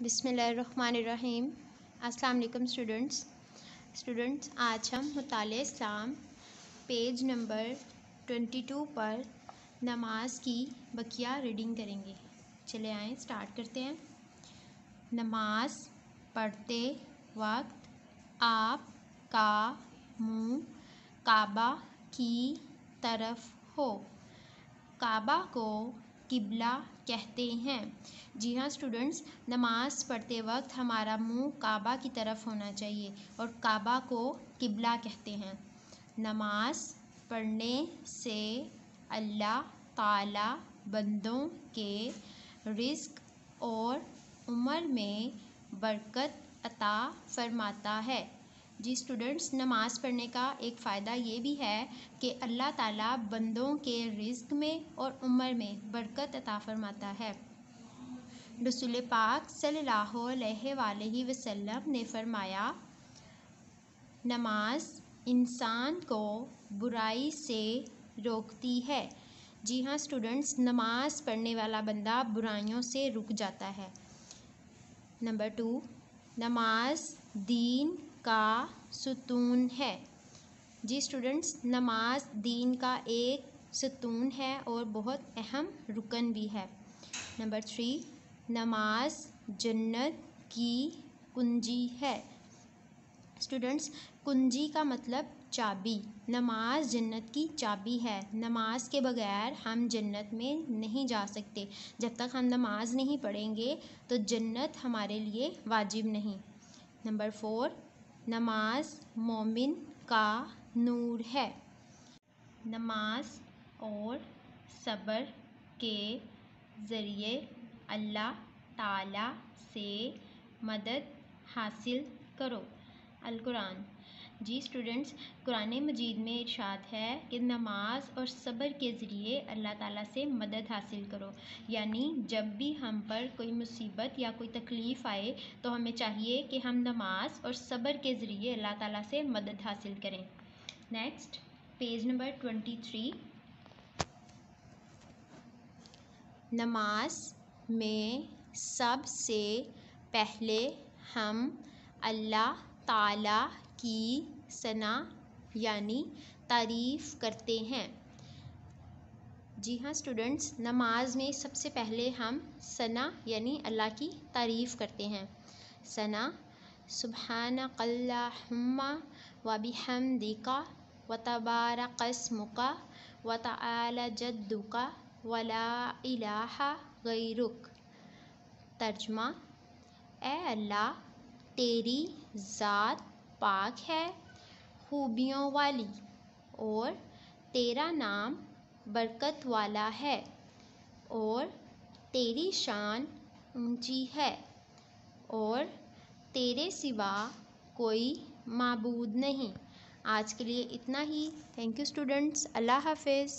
بسم اللہ الرحمن الرحیم۔ السلام علیکم اسٹوڈنٹس آج ہم مطالعہ اسلام پیج نمبر 22 پر نماز کی بقیہ ریڈنگ کریں گے۔ چلے آئیں سٹارٹ کرتے ہیں۔ نماز پڑھتے وقت آپ کا منہ کعبہ کی طرف ہو۔ کعبہ کو قبلہ کہتے ہیں۔ جی ہاں اسٹوڈنٹس، نماز پڑھتے وقت ہمارا منہ کعبہ کی طرف ہونا چاہیے اور کعبہ کو قبلہ کہتے ہیں۔ نماز پڑھنے سے اللہ تعالی بندوں کے رزق اور عمر میں برکت عطا فرماتا ہے۔ جی اسٹوڈنٹس، نماز پڑھنے کا ایک فائدہ یہ بھی ہے کہ اللہ تعالیٰ بندوں کے رزق میں اور عمر میں برکت عطا فرماتا ہے۔ رسول پاک صلی اللہ علیہ وآلہ وسلم نے فرمایا، نماز انسان کو برائی سے روکتی ہے۔ جی ہاں اسٹوڈنٹس، نماز پڑھنے والا بندہ برائیوں سے رک جاتا ہے۔ نمبر 2، نماز دین کا ستون ہے۔ جی اسٹوڈنٹس، نماز دین کا ایک ستون ہے اور بہت اہم رکن بھی ہے۔ نمبر 3، نماز جنت کی کنجی ہے۔ اسٹوڈنٹس، کنجی کا مطلب چابی۔ نماز جنت کی چابی ہے۔ نماز کے بغیر ہم جنت میں نہیں جا سکتے۔ جب تک ہم نماز نہیں پڑھیں گے تو جنت ہمارے لیے واجب نہیں۔ نمبر 4، نماز مومن کا نور ہے۔ نماز اور صبر کے ذریعے اللہ تعالیٰ سے مدد حاصل کرو۔ القرآن۔ جی اسٹوڈنٹس، قرآن مجید میں ارشاد ہے کہ نماز اور صبر کے ذریعے اللہ تعالیٰ سے مدد حاصل کرو، یعنی جب بھی ہم پر کوئی مصیبت یا کوئی تکلیف آئے تو ہمیں چاہیے کہ ہم نماز اور صبر کے ذریعے اللہ تعالیٰ سے مدد حاصل کریں۔ Next, page number 23۔ نماز میں سب سے پہلے ہم اللہ تعالیٰ کی ثنا یعنی تعریف کرتے ہیں۔ جی ہاں اسٹوڈنٹس، نماز میں سب سے پہلے ہم ثنا یعنی اللہ کی تعریف کرتے ہیں۔ ثنا، سبحانک اللہم و بحمدک و تبارک اسمک و تعالی جدک و لا الہ غیرک۔ ترجمہ، اے اللہ، تیری ذات پاک ہے، خوبیوں والی، اور تیرا نام برکت والا ہے، اور تیری شان اونچی ہے، اور تیرے سوا کوئی معبود نہیں۔ آج کے لیے اتنا ہی۔ تھینک یو اسٹوڈنٹس، اللہ حافظ۔